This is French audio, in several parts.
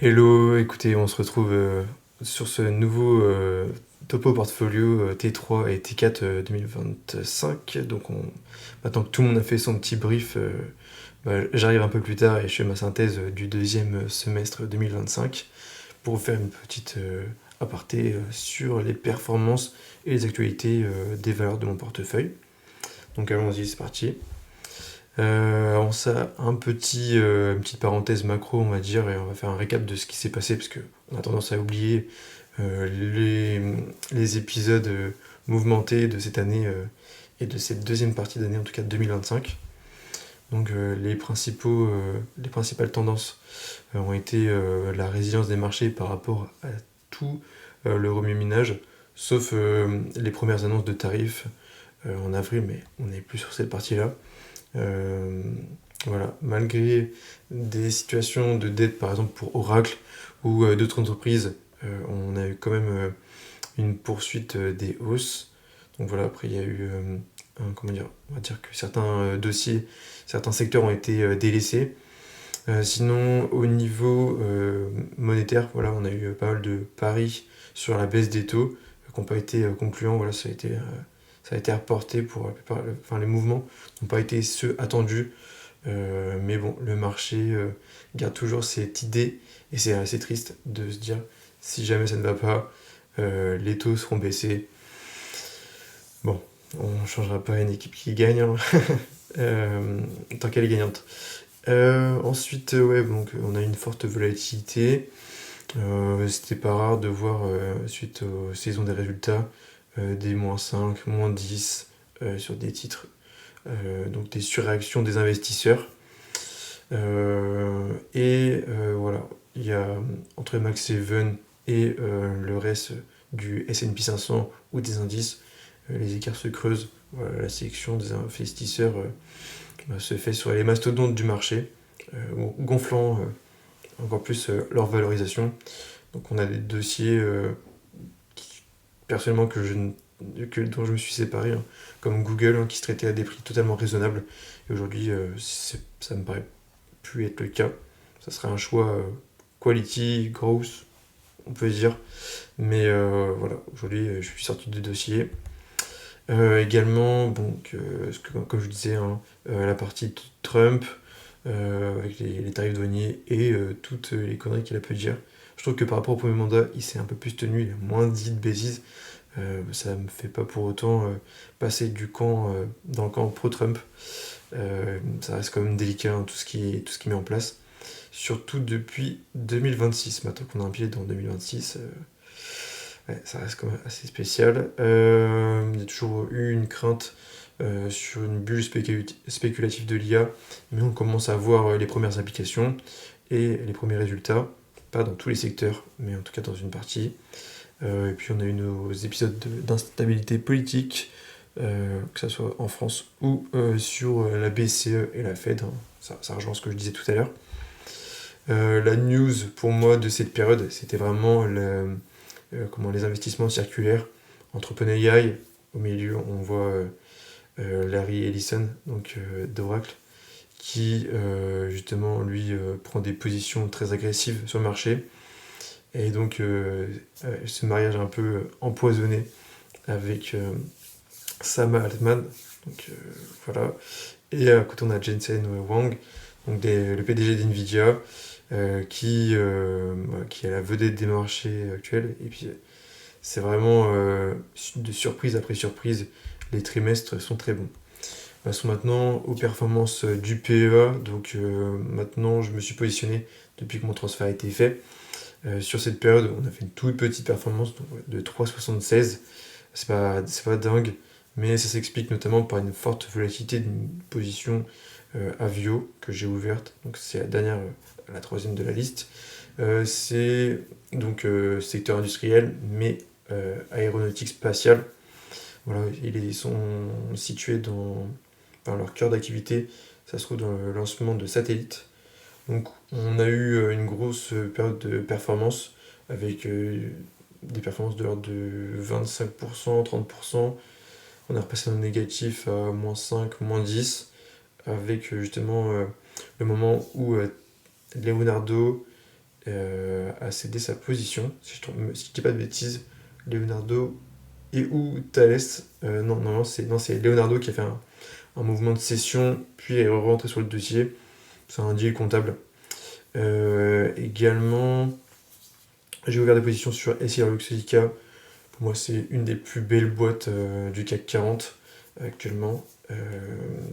Hello, écoutez, on se retrouve sur ce nouveau topo portfolio T3 et T4 2025. Maintenant que tout le monde a fait son petit brief, j'arrive un peu plus tard et je fais ma synthèse du deuxième semestre 2025 pour vous faire une petite aparté sur les performances et les actualités des valeurs de mon portefeuille. Donc allons-y, c'est parti. Avant ça, une petite parenthèse macro, on va dire, et on va faire un récap de ce qui s'est passé, parce qu'on a tendance à oublier euh, les, les épisodes mouvementés de cette année et de cette deuxième partie d'année, en tout cas 2025. Donc les principales tendances ont été la résilience des marchés par rapport à tout le remue-ménage, sauf les premières annonces de tarifs en avril, mais on n'est plus sur cette partie-là. Euh, voilà, malgré des situations de dette, par exemple pour Oracle ou d'autres entreprises, on a eu quand même une poursuite des hausses. Donc voilà, après il y a eu, comment dire, on va dire que certains dossiers, certains secteurs ont été délaissés. Sinon, au niveau monétaire, voilà, on a eu pas mal de paris sur la baisse des taux qui n'ont pas été concluants. Voilà, ça a été reporté pour la plupart, enfin les mouvements n'ont pas été ceux attendus. Mais bon, le marché garde toujours cette idée et c'est assez triste de se dire si jamais ça ne va pas, les taux seront baissés. Bon, on ne changera pas une équipe qui gagne, hein. Tant qu'elle est gagnante. Ensuite, ouais, donc on a une forte volatilité. C'était pas rare de voir, suite aux saisons des résultats, des -5, -10 sur des titres. Donc des surréactions des investisseurs. Voilà, il y a entre Max 7 et le reste du S&P 500 ou des indices, les écarts se creusent. Voilà, la sélection des investisseurs se fait sur les mastodontes du marché, gonflant encore plus leur valorisation. Donc on a des dossiers personnellement dont je me suis séparé, hein, comme Google, hein, qui se traitait à des prix totalement raisonnables. Et aujourd'hui, ça me paraît plus être le cas. Ça serait un choix quality, growth, on peut dire. Mais voilà, aujourd'hui, je suis sorti de dossier. Également, donc, comme je disais, hein, la partie Trump, avec les tarifs douaniers et toutes les conneries qu'il a pu dire. Je trouve que par rapport au premier mandat, il s'est un peu plus tenu, il a moins dit de bêtises. Ça me fait pas pour autant passer dans le camp pro-Trump. Ça reste quand même délicat, hein, tout ce qui met en place. Surtout depuis 2026. Maintenant qu'on a un pied dans 2026, ouais, ça reste quand même assez spécial. Il y a toujours eu une crainte sur une bulle spéculative de l'IA, mais on commence à voir les premières applications et les premiers résultats. Pas dans tous les secteurs, mais en tout cas dans une partie. Et puis on a eu nos épisodes d'instabilité politique, que ce soit en France ou sur la BCE et la Fed, hein. Ça rejoint ce que je disais tout à l'heure. La news pour moi de cette période, c'était vraiment les investissements circulaires entre OpenAI. Au milieu, on voit Larry Ellison, donc d'Oracle, qui justement lui prend des positions très agressives sur le marché. Et donc ce mariage un peu empoisonné avec Sam Altman. Donc voilà. Et à côté on a Jensen Huang, donc le PDG d'NVIDIA, voilà, qui est la vedette des marchés actuels. Et puis c'est vraiment de surprise après surprise, les trimestres sont très bons. Passons maintenant aux performances du PEA. Donc maintenant je me suis positionné depuis que mon transfert a été fait. Sur cette période, on a fait une toute petite performance de 3,76. C'est pas dingue, mais ça s'explique notamment par une forte volatilité d'une position Avio que j'ai ouverte. Donc c'est la dernière, la troisième de la liste. C'est donc secteur industriel, mais aéronautique spatiale. Voilà, ils sont situés dans leur cœur d'activité. Ça se trouve dans le lancement de satellites. Donc on a eu une grosse période de performance avec des performances de l'ordre de 25%, 30%. On est repassé dans le négatif à -5, -10, avec justement le moment où Leonardo a cédé sa position, si je dis pas de bêtises. Leonardo et ou Thales. Non, c'est Leonardo qui a fait un mouvement de cession, puis est rentré sur le dossier. C'est un deal comptable. Également, j'ai ouvert des positions sur SCR-Luxottica. Pour moi, c'est une des plus belles boîtes du CAC 40 actuellement.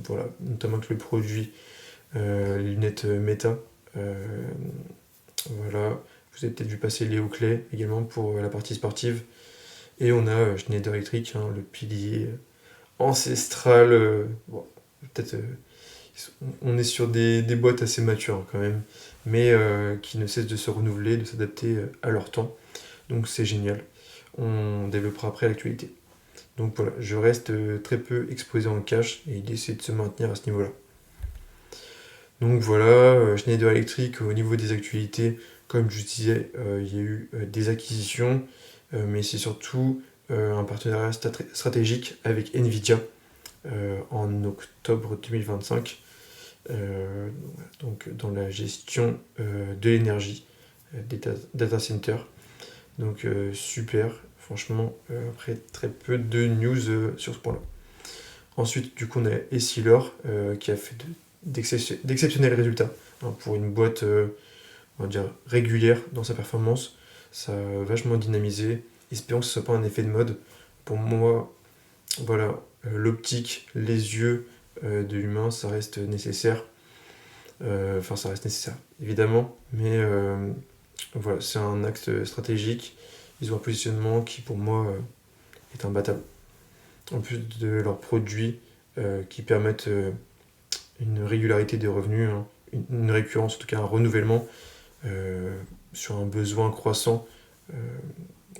Voilà, notamment avec le produit les lunettes Meta. Voilà, vous avez peut-être vu passer Léo Clay également pour la partie sportive. Et on a Schneider Electric, hein, le pilier ancestral. Bon, peut-être on est sur des boîtes assez matures hein, quand même, mais qui ne cessent de se renouveler, de s'adapter à leur temps. Donc c'est génial. On développera après l'actualité. Donc voilà, je reste très peu exposé en cash et l'idée c'est de se maintenir à ce niveau-là. Donc voilà, Schneider Electric, au niveau des actualités, comme je disais, il y a eu des acquisitions, mais c'est surtout un partenariat stratégique avec Nvidia en octobre 2025, donc dans la gestion de l'énergie, des data centers. Donc super, franchement, après très peu de news sur ce point-là. Ensuite, du coup, on a Essilor qui a fait d'exceptionnels résultats hein, pour une boîte, on va dire, régulière dans sa performance. Ça a vachement dynamisé. Espérons que ce ne soit pas un effet de mode. Pour moi, voilà, l'optique, les yeux de l'humain, ça reste nécessaire. Enfin, ça reste nécessaire, évidemment, mais voilà, c'est un axe stratégique. Ils ont un positionnement qui, pour moi, est imbattable. En plus de leurs produits qui permettent une régularité des revenus, hein, une récurrence, en tout cas un renouvellement sur un besoin croissant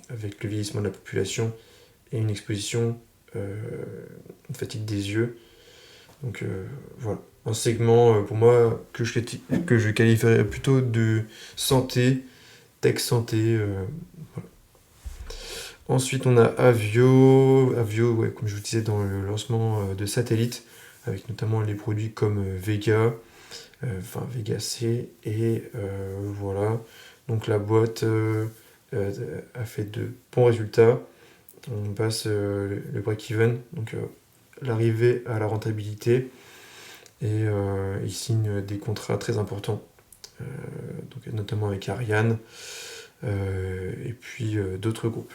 avec le vieillissement de la population et une exposition, une fatigue des yeux. Donc voilà, un segment pour moi que je qualifierais plutôt de santé, tech santé. Voilà. Ensuite, on a Avio, ouais, comme je vous disais, dans le lancement de satellites, avec notamment les produits comme Vega, Vega C, et voilà. Donc la boîte a fait de bons résultats. On passe le break-even, donc l'arrivée à la rentabilité, et ils signent des contrats très importants, donc, notamment avec Ariane, et puis d'autres groupes.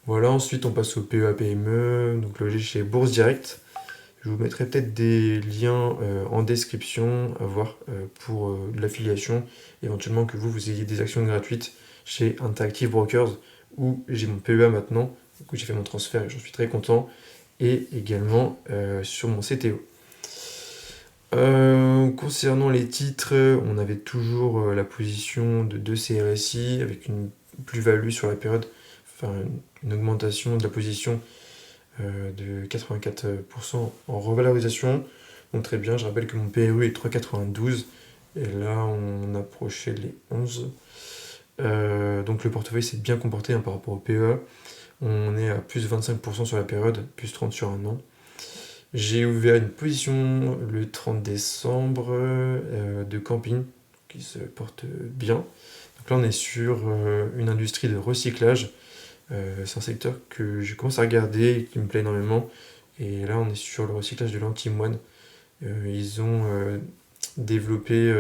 Voilà, ensuite on passe au PEA-PME, donc logé chez Bourse Direct. Je vous mettrai peut-être des liens en description à voir pour de l'affiliation, éventuellement que vous ayez des actions gratuites chez Interactive Brokers, où j'ai mon PEA maintenant, du coup j'ai fait mon transfert et j'en suis très content, et également sur mon CTO. Concernant les titres, on avait toujours la position de 2 CRSI avec une plus-value sur la période, enfin une augmentation de la position de 84% en revalorisation. Donc très bien, je rappelle que mon PRU est 3,92 et là on approchait les 11. Donc le portefeuille s'est bien comporté hein, par rapport au PEA. On est à plus 25% sur la période, plus 30 sur un an. J'ai ouvert une position le 30 décembre de camping qui se porte bien. Donc là on est sur une industrie de recyclage. C'est un secteur que je commence à regarder et qui me plaît énormément. Et là on est sur le recyclage de l'antimoine. Ils ont développé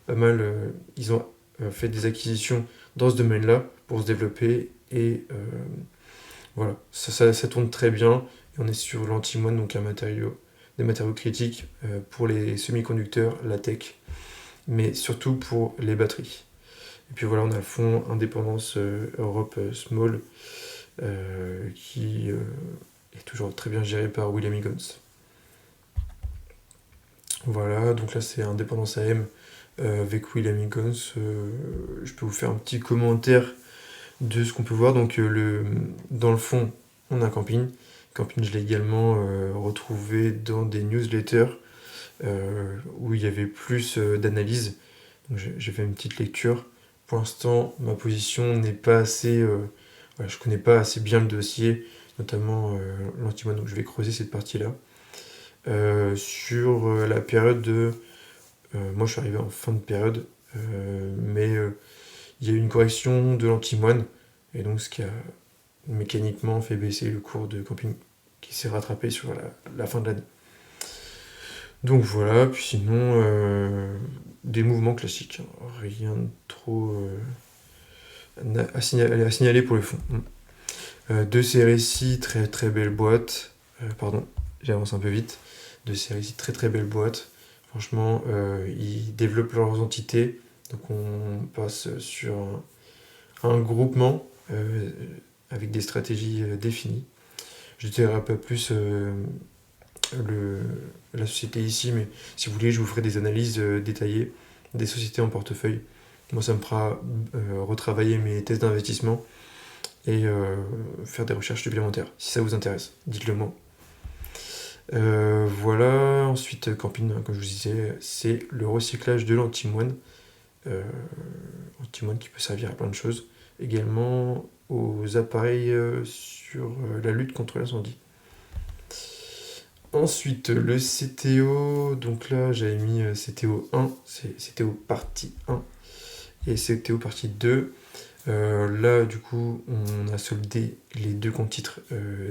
pas mal, ils ont fait des acquisitions dans ce domaine-là pour se développer et voilà, ça tourne très bien. Et on est sur l'antimoine, donc des matériaux critiques pour les semi-conducteurs, la tech, mais surtout pour les batteries. Et puis voilà, on a le fonds Indépendance Europe Small qui est toujours très bien géré par William Higgins. Voilà, donc là c'est Indépendance AM avec William Higgins. Je peux vous faire un petit commentaire de ce qu'on peut voir. Donc dans le fond, on a un camping. Camping, je l'ai également retrouvé dans des newsletters où il y avait plus d'analyse. Donc j'ai fait une petite lecture. Pour l'instant, ma position n'est pas assez... voilà, je connais pas assez bien le dossier, notamment l'antimoine, donc je vais creuser cette partie-là. Sur la période de... moi, je suis arrivé en fin de période, mai y a eu une correction de l'antimoine, et donc ce qui a mécaniquement fait baisser le cours de camping qui s'est rattrapé sur la fin de l'année. Donc voilà, puis sinon, des mouvements classiques, hein. Rien de trop à signaler pour le fond. De ces récits, très très belle boîte. Pardon, j'avance un peu vite. De ces récits, très très belle boîte. Franchement, ils développent leurs entités. Donc on passe sur un groupement avec des stratégies définies. Je ne dirai pas plus la société ici, mais si vous voulez, je vous ferai des analyses détaillées des sociétés en portefeuille. Moi, ça me fera retravailler mes tests d'investissement et faire des recherches supplémentaires. Si ça vous intéresse, dites-le moi. Voilà, ensuite, camping, comme je vous disais, c'est le recyclage de l'antimoine. Antimoine qui peut servir à plein de choses. Également aux appareils sur la lutte contre l'incendie. Ensuite, le CTO, donc là j'avais mis CTO 1, c'est CTO partie 1 et CTO partie 2. Là, du coup, on a soldé les deux comptes titres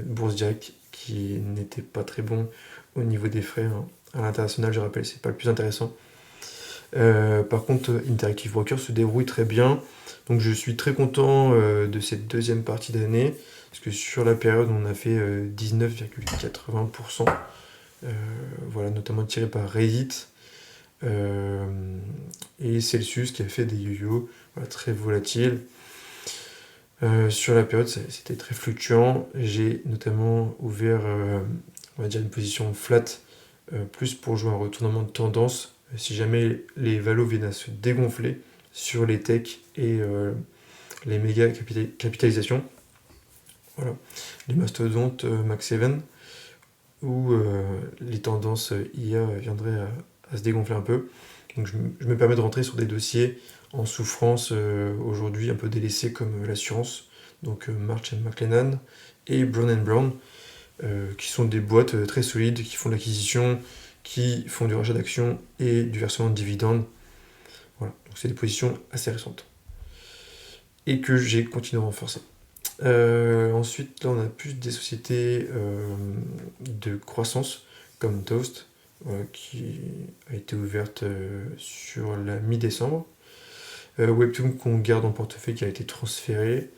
Bourse Direct qui n'étaient pas très bons au niveau des frais, hein. À l'international, je rappelle, c'est pas le plus intéressant. Par contre, Interactive Broker se débrouille très bien. Donc je suis très content de cette deuxième partie d'année, parce que sur la période, on a fait 19,80%. Voilà, notamment tiré par Reddit et Celsius qui a fait des yo-yo, voilà, très volatiles. Sur la période, c'était très fluctuant. J'ai notamment ouvert, on va dire, une position flat, plus pour jouer un retournement de tendance. Si jamais les valos viennent à se dégonfler sur les techs et les méga capitalisations, voilà, les mastodontes Max 7, où les tendances IA viendraient à se dégonfler un peu. Donc je me permets de rentrer sur des dossiers en souffrance aujourd'hui un peu délaissés comme l'assurance, donc Marsh & McLennan et Brown & Brown, qui sont des boîtes très solides, qui font de l'acquisition, qui font du rachat d'actions et du versement de dividendes. Voilà, donc c'est des positions assez récentes. Et que j'ai continué à renforcer. Ensuite, là, on a plus des sociétés de croissance, comme Toast, qui a été ouverte sur la mi-décembre. Webtoon qu'on garde en portefeuille, qui a été transféré.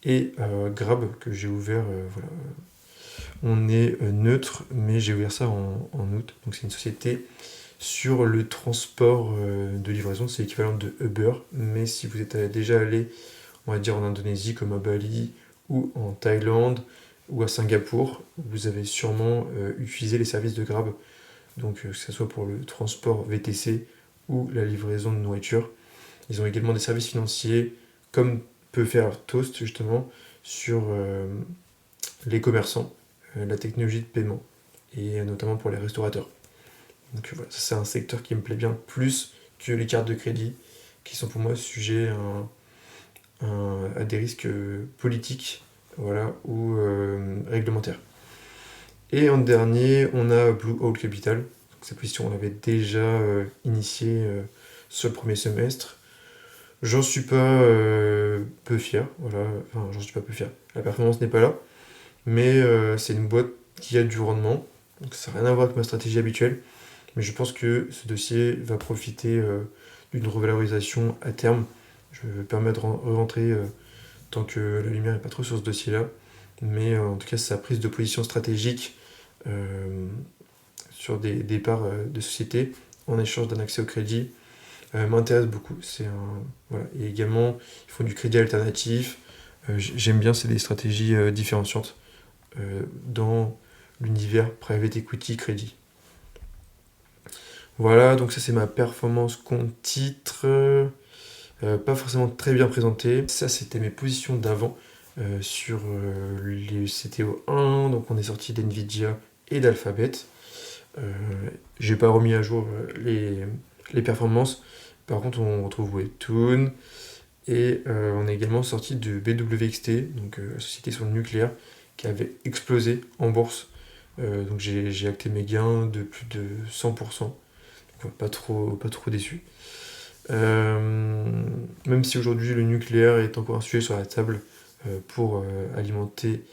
Et Grab, que j'ai ouvert, voilà. On est neutre, mais j'ai ouvert ça en août. Donc c'est une société sur le transport de livraison, c'est l'équivalent de Uber. Mais si vous êtes déjà allé, on va dire en Indonésie, comme à Bali, ou en Thaïlande, ou à Singapour, vous avez sûrement utilisé les services de Grab. Donc que ce soit pour le transport VTC ou la livraison de nourriture. Ils ont également des services financiers, comme peut faire Toast justement, sur les commerçants, la technologie de paiement, et notamment pour les restaurateurs. Donc voilà, ça c'est un secteur qui me plaît bien plus que les cartes de crédit, qui sont pour moi sujets à des risques politiques, voilà, ou réglementaires. Et en dernier, on a Blue Owl Capital. Donc, cette position, on l'avait déjà initiée sur le premier semestre. J'en suis pas peu fier, voilà. Enfin, j'en suis pas peu fier. La performance n'est pas là, mais c'est une boîte qui a du rendement. Donc ça n'a rien à voir avec ma stratégie habituelle, mais je pense que ce dossier va profiter d'une revalorisation à terme. Je vais me permettre de rentrer tant que la lumière n'est pas trop sur ce dossier-là, mais en tout cas, sa prise de position stratégique sur des parts de société en échange d'un accès au crédit m'intéresse beaucoup. Voilà. Et également, ils font du crédit alternatif. J'aime bien, c'est des stratégies différenciantes dans l'univers private equity crédit. Voilà, donc ça c'est ma performance compte titre. Pas forcément très bien présentée. Ça c'était mes positions d'avant sur les CTO 1. Donc on est sorti d'NVIDIA et d'Alphabet. J'ai pas remis à jour les performances. Par contre, on retrouve Webtoon et on est également sorti de BWXT, donc la société sur le nucléaire, qui avait explosé en bourse. Donc j'ai acté mes gains de plus de 100%. Donc pas trop déçu. même si aujourd'hui le nucléaire est encore un sujet sur la table pour alimenter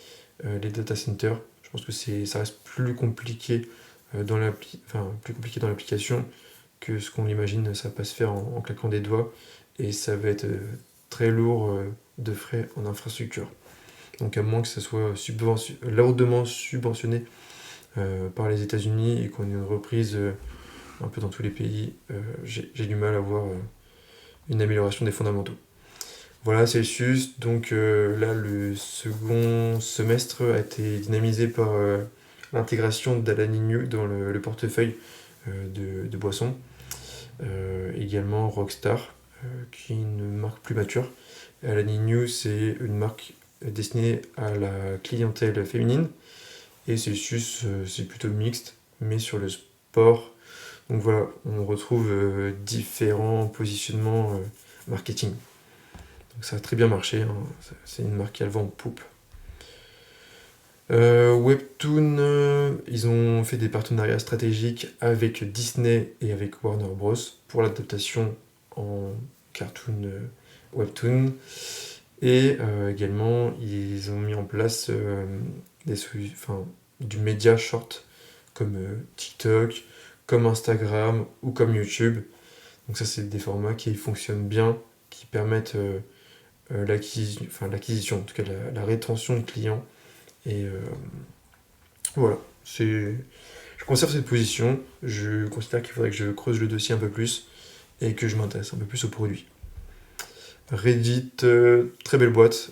les data centers, je pense que ça reste plus compliqué plus compliqué dans l'application que ce qu'on l'imagine. Ça va pas se faire en claquant des doigts et ça va être très lourd de frais en infrastructure. Donc à moins que ça soit lourdement subventionné par les États-Unis et qu'on ait une reprise un peu dans tous les pays, j'ai du mal à voir une amélioration des fondamentaux. Voilà, Celsius. Donc là, le second semestre a été dynamisé par l'intégration d'Alaninhu dans le portefeuille de boissons. Également Rockstar, qui est une marque plus mature. Alaninhu, c'est une marque destinée à la clientèle féminine. Et Celsius, c'est plutôt mixte, mais sur le sport. Donc voilà, on retrouve différents positionnements marketing. Donc ça a très bien marché, hein. C'est une marque qui a le vent en poupe. Webtoon, ils ont fait des partenariats stratégiques avec Disney et avec Warner Bros. Pour l'adaptation en cartoon Webtoon. Et également, ils ont mis en place du média short comme TikTok, comme Instagram ou comme YouTube. Donc ça, c'est des formats qui fonctionnent bien, qui permettent l'acquisition, en tout cas la rétention de clients. Et voilà, je conserve cette position. Je considère qu'il faudrait que je creuse le dossier un peu plus et que je m'intéresse un peu plus au produit. Reddit, très belle boîte.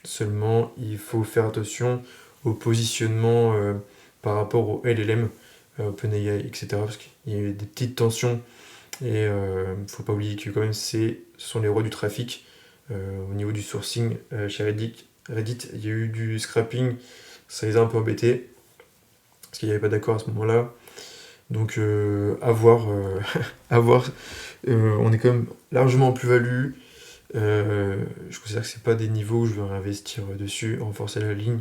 Seulement, il faut faire attention au positionnement par rapport au LLM, OpenAI, etc. Parce qu'il y a eu des petites tensions. Et faut pas oublier que quand même ce sont les rois du trafic. Au niveau du sourcing chez Reddit, il y a eu du scrapping, ça les a un peu embêtés, parce qu'il n'y avait pas d'accord à ce moment-là. Donc à voir, à voir. On est quand même largement en plus-value. Je considère que c'est pas des niveaux où je veux réinvestir dessus, renforcer la ligne.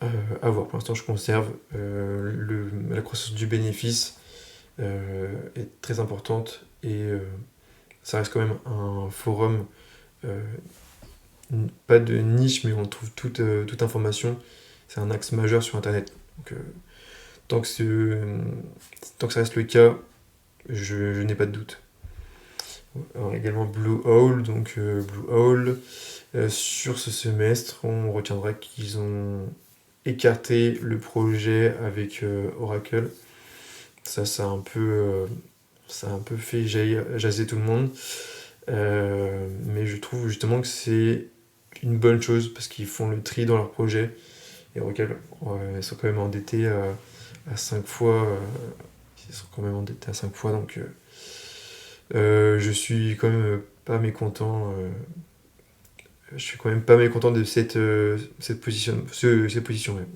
À voir, pour l'instant je conserve. La croissance du bénéfice est très importante et ça reste quand même un forum, pas de niche, mais on trouve toute information. C'est un axe majeur sur Internet. Donc, tant que ça reste le cas, je n'ai pas de doute. Alors, également Blue Owl. Donc Blue Owl, sur ce semestre, on retiendra qu'ils ont écarté le projet avec Oracle. Ça a un peu fait jaser tout le monde. Mais je trouve justement que c'est une bonne chose parce qu'ils font le tri dans leur projet. Et Oracle, ils sont quand même endettés à 5 fois. Ils sont quand même endettés à 5 fois, donc je suis quand même pas mécontent. Je suis quand même pas mécontent de cette position. Cette position, ouais.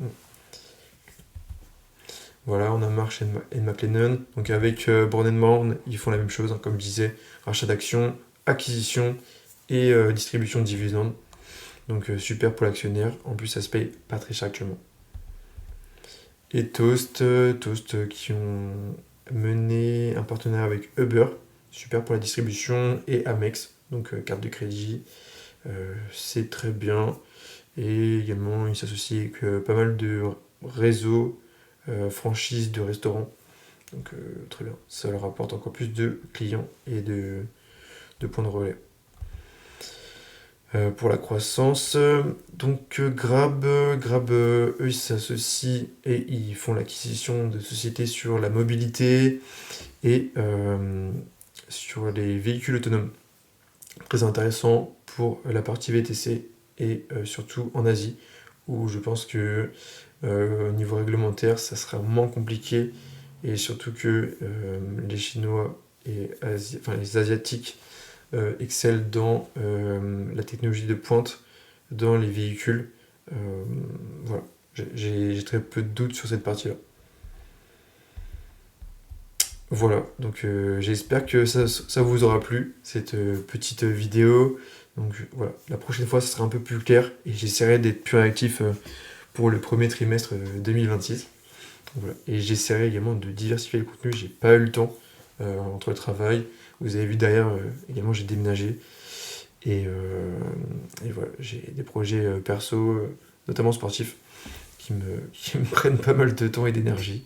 Voilà, on a Marsh & McLennan. Donc avec Brown & Brown, ils font la même chose, hein, comme je disais, rachat d'actions, acquisition et distribution de dividendes. Donc super pour l'actionnaire. En plus, ça se paye pas très cher actuellement. Et Toast qui ont mené un partenariat avec Uber, super pour la distribution, et Amex, donc carte de crédit. C'est très bien. Et également, ils s'associent avec pas mal de réseaux, franchises de restaurants. Donc très bien. Ça leur apporte encore plus de clients et de points de relais. Pour la croissance, donc Grab, eux ils s'associent et ils font l'acquisition de sociétés sur la mobilité et sur les véhicules autonomes. Très intéressant pour la partie VTC et surtout en Asie, où je pense que au niveau réglementaire ça sera moins compliqué, et surtout que les Chinois et les Asiatiques excellent dans la technologie de pointe dans les véhicules. Voilà, j'ai très peu de doutes sur cette partie-là. Voilà, donc j'espère que ça vous aura plu, cette petite vidéo. Donc voilà, la prochaine fois, ça sera un peu plus clair et j'essaierai d'être plus réactif pour le premier trimestre 2026. Voilà. Et j'essaierai également de diversifier le contenu, j'ai pas eu le temps entre le travail, Vous avez vu derrière, également, j'ai déménagé. Et, et voilà, j'ai des projets perso, notamment sportifs, qui me prennent pas mal de temps et d'énergie.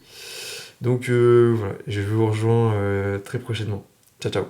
Donc voilà, je vous rejoins très prochainement. Ciao, ciao.